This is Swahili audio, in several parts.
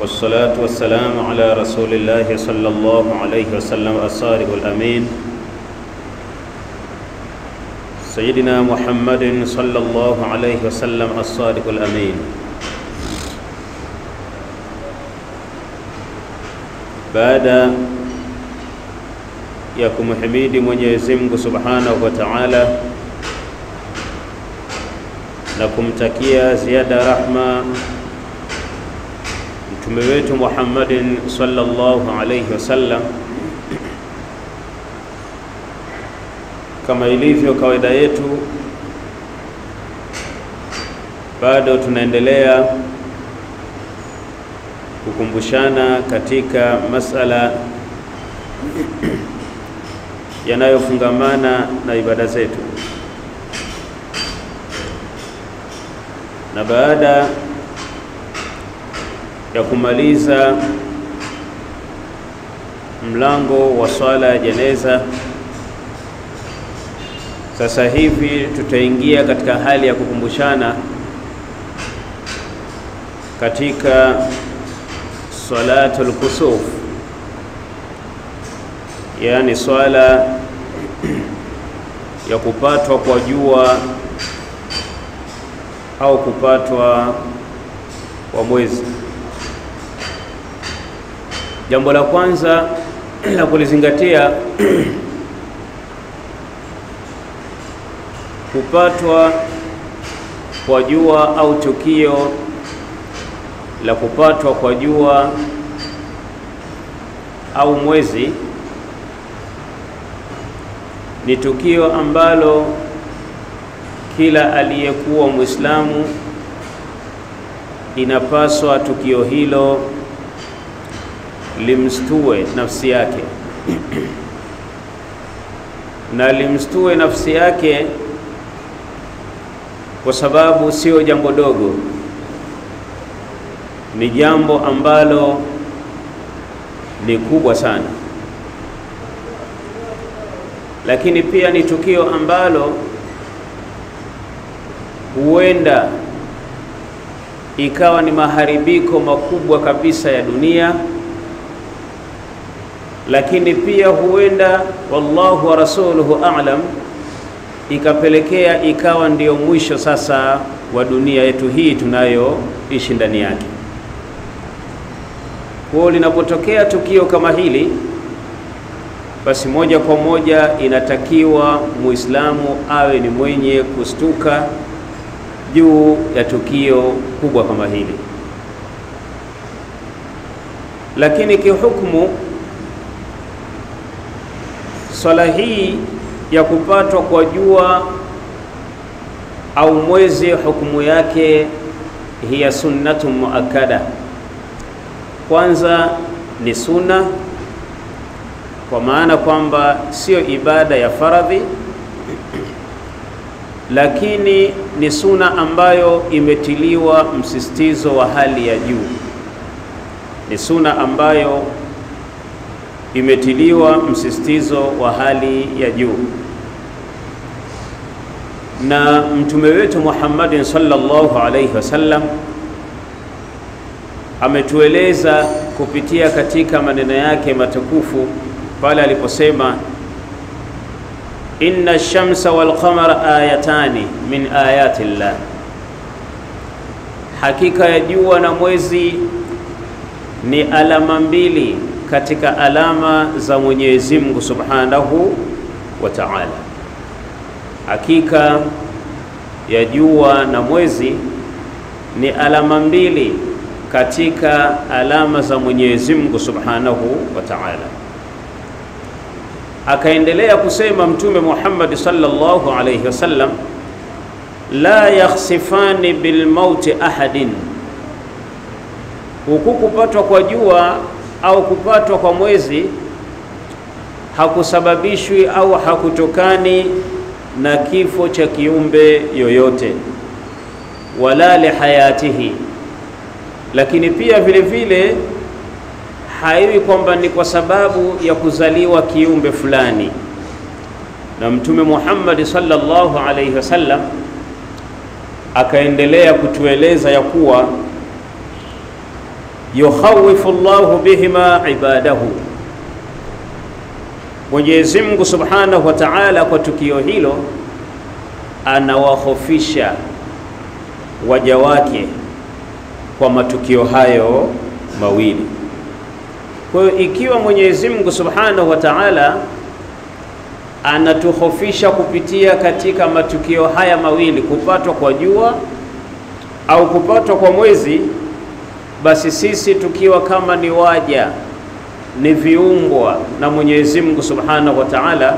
والصلاة والسلام على رسول الله صلى الله عليه وسلم الصادق الأمين سيدنا محمد صلى الله عليه وسلم الصادق الأمين. Baada ya kumhimidi Mwenyezi Mungu Subhanahu wa Ta'ala na kumtakia ziada rahma mtume wetu Muhammadin sallallahu alayhi wasallam, kama ilivyo kawaida yetu, bado tunaendelea kukumbushana katika masala yanayofungamana na ibada zetu. Na baada ya kumaliza mlango wa swala ya jeneza, sasa hivi tutaingia katika hali ya kukumbushana katika salatul kusuf, yani swala ya kupatwa kwa jua au kupatwa kwa mwezi. Jambo la kwanza la kulizingatia, kupatwa kwa jua au tukio la kupatwa kwa jua au mwezi ni tukio ambalo kila aliyekuwa Muislamu inapaswa tukio hilo limstue nafsi yake na limstue nafsi yake, kwa sababu sio jambo dogo, ni jambo ambalo ni kubwa sana, lakini pia ni tukio ambalo huenda ikawa ni maharibiko makubwa kabisa ya dunia, lakini pia huenda, wallahu wa rasuluhu a'lam, ikapelekea ikawa ndiyo mwisho sasa wa dunia yetu hii tunayoishi ndani yake. Kwa linapotokea tukio kama hili, basi moja kwa moja inatakiwa Muislamu awe ni mwenye kustuka juu ya tukio kubwa kama hili. Lakini kihukumu, swala hii ya kupatwa kwa jua au mwezi, hukumu yake hiya sunnatun muakkada. Kwanza ni sunna, kwa maana kwamba sio ibada ya faradhi, lakini ni sunna ambayo imetiliwa msisitizo wa hali ya juu. Ni sunna ambayo imetiliwa msisitizo wa hali ya juu, na mtume wetu Muhammadin sallallahu alayhi wasallam ametueleza kupitia katika maneno yake matukufu pale aliposema, inna ash-shamsa wal qamara ayatani min ayati llah, hakika ya jua na mwezi ni alama mbili katika alama za Mwenyezi Mungu Subhanahu wa Ta'ala. Hakika ya jua na mwezi ni alama mbili katika alama za Mwenyezi Mungu Subhanahu wa Ta'ala. Akaendelea kusema Mtume Muhammad sallallahu alayhi wasallam, la yakhsifani bil mauti ahadin, huku kupatwa kwa jua au kupatwa kwa mwezi hakusababishwi au hakutokani na kifo cha kiumbe yoyote, wala li hayatihi, lakini pia vile vile haiwi kwamba ni kwa sababu ya kuzaliwa kiumbe fulani. Na Mtume Muhammad sallallahu alayhi wasallam akaendelea kutueleza ya kuwa yukhawifu Allahu bihima ibadahu. Mwenyezi Mungu Subhanahu wa Ta'ala kwa tukio hilo anawahofisha waja wake kwa matukio hayo mawili. Kwa hiyo ikiwa Mwenyezi Mungu Subhanahu wa Ta'ala anatuhofisha kupitia katika matukio haya mawili, kupatwa kwa jua au kupatwa kwa mwezi, basi sisi tukiwa kama ni waja, ni viumbwa na Mwenyezi Mungu Subhanahu wa Ta'ala,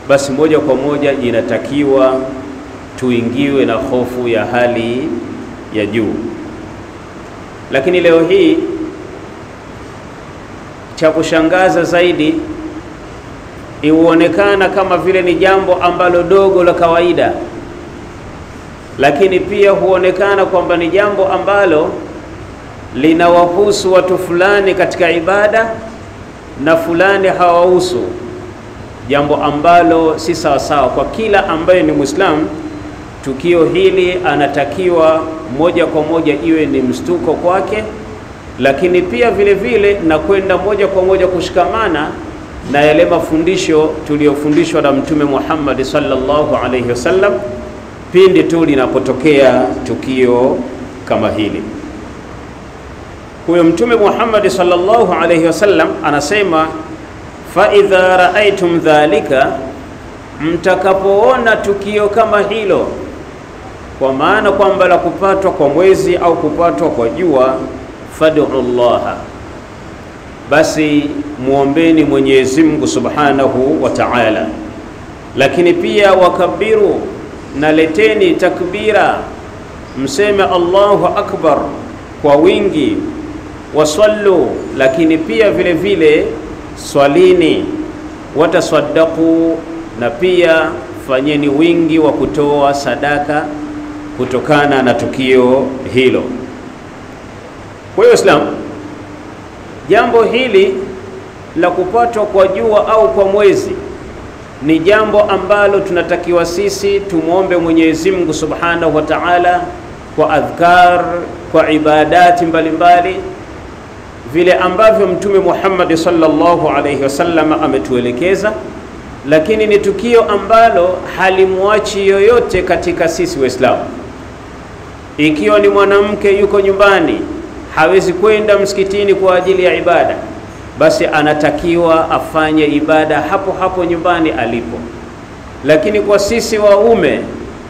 basi moja kwa moja inatakiwa tuingiwe na hofu ya hali ya juu. Lakini leo hii cha kushangaza zaidi, huonekana kama vile ni jambo ambalo dogo la kawaida, lakini pia huonekana kwamba ni jambo ambalo linawahusu watu fulani katika ibada na fulani hawahusu, jambo ambalo si sawa sawa. Kwa kila ambaye ni Muislamu, tukio hili anatakiwa moja kwa moja iwe ni mshtuko kwake, lakini pia vile vile na kwenda moja kwa moja kushikamana na yale mafundisho tuliyofundishwa na Mtume Muhammad sallallahu alayhi wasallam pindi tu linapotokea tukio kama hili. Huyo Mtume Muhammad sallallahu alayhi wasallam anasema, fa idha raaitum dhalika, mtakapoona tukio kama hilo, kwa maana kwamba la kupatwa kwa mwezi au kupatwa kwa jua, fad'u Allah, basi muombeni Mwenyezi Mungu Subhanahu wa Ta'ala. Lakini pia wakabiru, na leteni takbira, mseme Allahu akbar kwa wingi. Wasallu, lakini pia vile vile swalini. Watasaddaqu, na pia fanyeni wingi wa kutoa sadaka kutokana na tukio hilo. Kwa hiyo Islam, jambo hili la kupatwa kwa jua au kwa mwezi ni jambo ambalo tunatakiwa sisi tumuombe Mwenyezi Mungu Subhanahu wa Ta'ala kwa adhkar, kwa ibadati mbalimbali, vile ambavyo Mtume Muhammad sallallahu alayhi wasallam ametuelekeza. Lakini ni tukio ambalo halimwachi yoyote katika sisi Waislamu. Ikiwa ni mwanamke yuko nyumbani, hawezi kwenda msikitini kwa ajili ya ibada, basi anatakiwa afanye ibada hapo hapo nyumbani alipo. Lakini kwa sisi waume,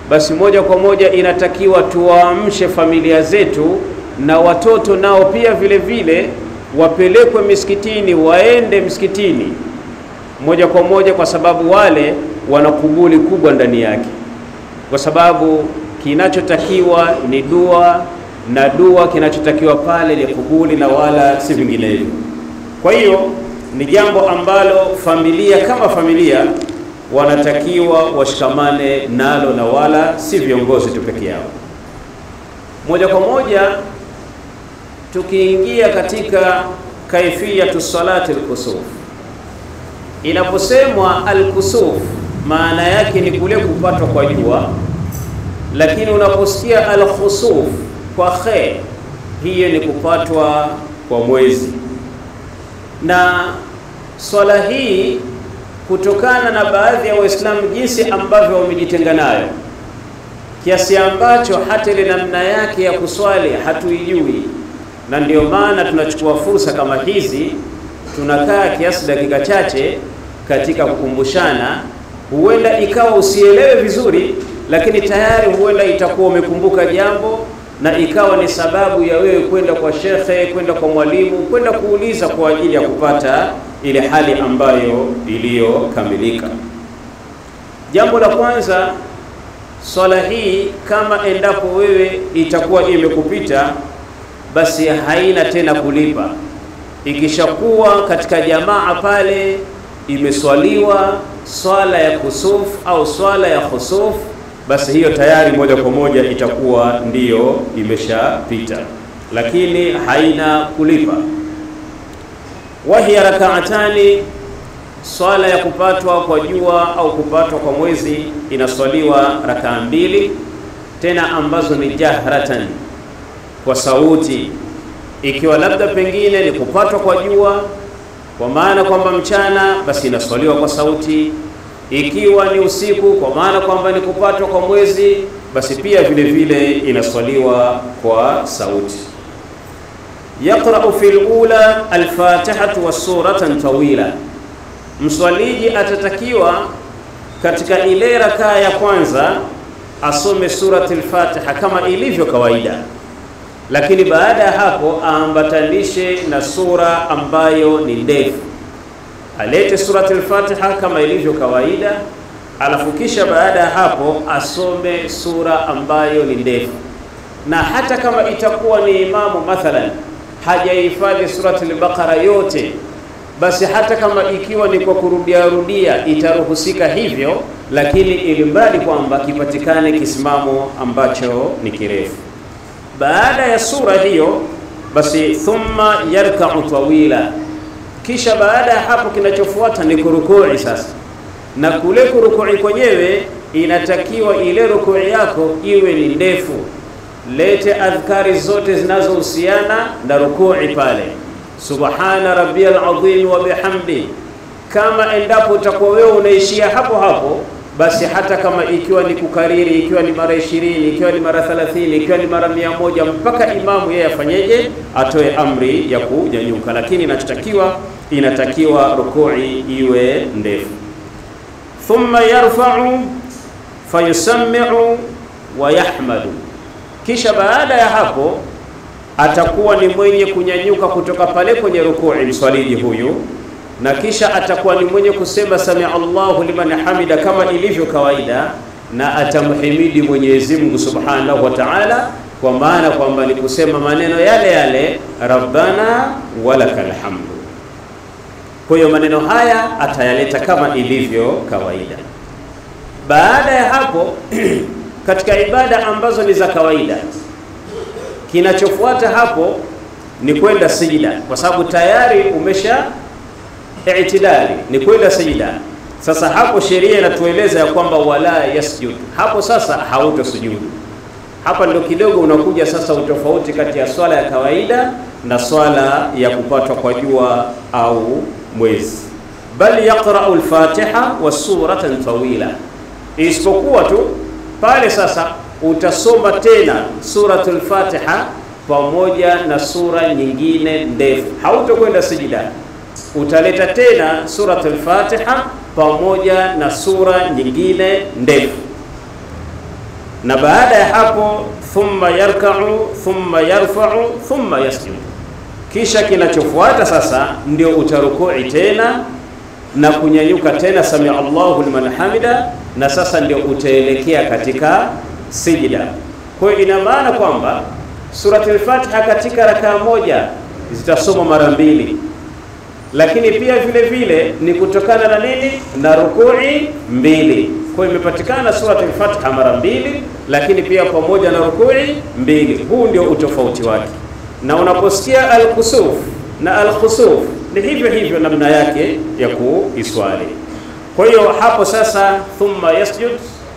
basi moja kwa moja inatakiwa tuwaamshe familia zetu, na watoto nao pia vile vile wapelekwe misikitini, waende msikitini moja kwa moja, kwa sababu wale wana kubuli kubwa ndani yake, kwa sababu kinachotakiwa ni dua, na dua kinachotakiwa pale ni kubuli na wala si vinginevyo. Kwa hiyo ni jambo ambalo familia kama familia wanatakiwa washikamane nalo, na wala si viongozi tu peke yao. Moja kwa moja tukiingia katika kaifiyatu salati al-kusuf, inaposemwa al-kusuf maana yake ni kule kupatwa kwa jua, lakini unaposikia al-khusuf kwa khair, hiyo ni kupatwa kwa mwezi. Na swala hii kutokana na baadhi ya Waislamu jinsi ambavyo wamejitenga nayo, kiasi ambacho hata ile namna yake ya kuswali hatuijui, na ndio maana tunachukua fursa kama hizi, tunakaa kiasi dakika chache katika kukumbushana. Huenda ikawa usielewe vizuri, lakini tayari huenda itakuwa umekumbuka jambo, na ikawa ni sababu ya wewe kwenda kwa shekhe, kwenda kwa mwalimu, kwenda kuuliza kwa ajili ya kupata ile hali ambayo iliyokamilika. Jambo la kwanza, swala hii kama endapo wewe itakuwa imekupita, basi haina tena kulipa. Ikishakuwa katika jamaa pale imeswaliwa swala ya kusuf au swala ya khusuf, basi hiyo tayari moja kwa moja itakuwa ndiyo imeshapita, lakini haina kulipa. Wahiya rakaatani, swala ya kupatwa kwa jua au kupatwa kwa mwezi inaswaliwa rakaa mbili, tena ambazo ni jahratan, kwa sauti. Ikiwa labda pengine ni kupatwa kwa jua, kwa maana kwamba mchana, basi inaswaliwa kwa sauti. Ikiwa ni usiku, kwa maana kwamba ni kupatwa kwa mwezi, basi pia vile vile inaswaliwa kwa sauti. Yaqra'u fil ula al-Fatihatu wa suratan tawila. Mswaliji atatakiwa katika ile rakaa ya kwanza asome surati al-Fatiha kama ilivyo kawaida, lakini baada ya hapo aambatanishe na sura ambayo ni ndefu. Alete surati al-Fatiha kama ilivyo kawaida, alafu kisha baada ya hapo asome sura ambayo ni ndefu. Na hata kama itakuwa ni imamu mathalan hajahifadhi surati al-Baqara yote, basi hata kama ikiwa ni kwa kurudia itaruhusika hivyo, lakini ilimradi kwamba kipatikane kisimamo ambacho ni kirefu. Baada ya sura hiyo, basi thumma yarka'u tawila. Kisha baada ya hapo kinachofuata ni kurukui sasa. Na kule kurukui kwenyewe inatakiwa ile rukui yako iwe ni ndefu. Lete adhkari zote zinazohusiana na rukui pale. Subhana rabbiyal azim wa bihamdi. Kama endapo utakuwa wewe unaishia hapo hapo, basi hata kama ikiwa ni kukariri, ikiwa ni mara 20, ikiwa ni mara 30, ikiwa ni mara 100, mpaka imamu yeye afanyeje, atoe amri ya kunyanyuka. Lakini inatakiwa rukui iwe ndefu. Thumma yarfa'u fayusammi'u wa yahmadu. Kisha baada ya hapo atakuwa ni mwenye kunyanyuka kutoka pale kwenye rukui mswaliji huyu, na kisha atakuwa ni mwenye kusema sami Allahu liman hamida kama ilivyo kawaida, na atamhimidi Mwenyezi Mungu Subhanahu wa Ta'ala, kwa maana kwamba ni kusema maneno yale yale rabbana walakal hamdu. Kwa hiyo maneno haya atayaleta kama ilivyo kawaida. Baada ya hapo katika ibada ambazo ni za kawaida, kinachofuata hapo ni kwenda sijida, kwa sababu tayari umesha i'tidali, ni kwenda sijida. Sasa hapo sheria inatueleza ya kwamba wala yasjud. Hapo sasa hautosujudu. Hapa ndio kidogo unakuja sasa utofauti kati ya swala ya kawaida na swala ya kupatwa kwa jua au mwezi. Bali yaqra'u al-Fatiha wa suratan tawila. Isipokuwa tu pale sasa utasoma tena suratul Fatiha pamoja na sura nyingine ndefu. Hautokwenda sijida. Utaleta tena suratul Fatiha pamoja na sura nyingine ndefu. Na baada ya hapo thumma yarka'u thumma yarfa'u thumma yasjud. Kisha kinachofuata sasa ndio utarukui tena na kunyanyuka tena sami Allahu liman hamida, na sasa ndio utaelekea katika sijida. Kwa hiyo ina maana kwamba suratul Fatiha katika rakaa moja zitasoma mara 2, lakini pia vile vile ni kutokana na nini? Na rukui 2. Kwa hiyo imepatikana suratul Fatiha mara 2, lakini pia pamoja na rukui 2. Huu ndio utofauti wake. Na unaposikia al-kusuf na al-khusuf ni hivyo hivyo namna yake ya kuiswali. Kwa hiyo hapo sasa thumma yasjud,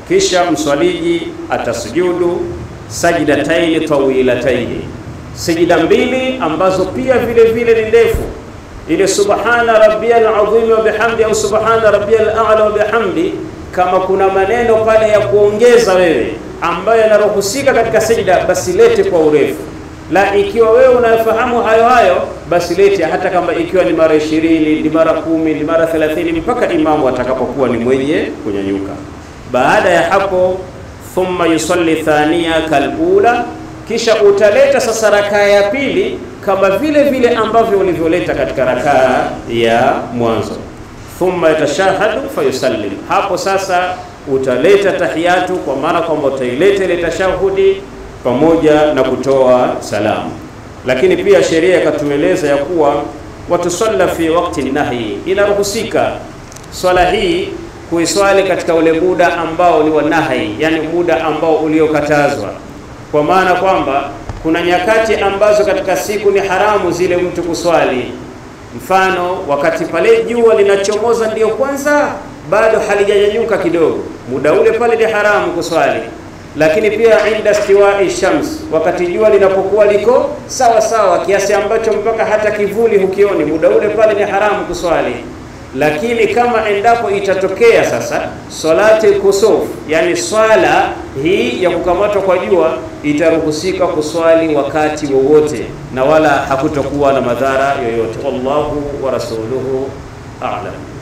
kisha mswaliji atasujudu sajdataini tawilataini, sijida 2 ambazo pia vile vile ni ndefu. Ile subhana rabbiyal azim wa bihamdi au subhana rabbiyal a'la wa bihamdi, kama kuna maneno pale ya kuongeza wewe ambayo yanaruhusika katika sijida, basi lete kwa urefu. La ikiwa wewe unafahamu hayo basi lete hata kama ikiwa ni mara 20, ni mara 10, ni mara 30, mpaka imamu atakapokuwa ni mwenye kunyanyuka. Baada ya hapo thumma yusalli thaniya kalula, kisha utaleta sasa rakaa ya pili kama vile vile ambavyo ulivyoleta katika rakaa ya mwanzo. Thumma yatashahadu fayusallim. Hapo sasa utaleta tahiyatu, kwa maana kwamba utaileta ile tashahudi pamoja na kutoa salamu. Lakini pia sheria ikatueleza ya kuwa watusalla fi waqti nahi, inaruhusika swala hii kuiswali katika ule muda ambao ni wa nahi, yani muda ambao uliokatazwa. Kwa maana kwamba kuna nyakati ambazo katika siku ni haramu zile mtu kuswali. Mfano wakati pale jua linachomoza ndio kwanza bado halijanyanyuka kidogo, muda ule pale ni haramu kuswali. lakini pia inda istiwa'i shams, wakati jua linapokuwa liko sawa sawa kiasi ambacho mpaka hata kivuli hukioni, muda ule pale ni haramu kuswali. Lakini kama endapo itatokea sasa salati kusuf, yani swala hii ya kukamatwa kwa jua, itaruhusika kuswali wakati wowote na wala hakutokuwa na madhara yoyote. Wallahu wa rasuluhu a'lam.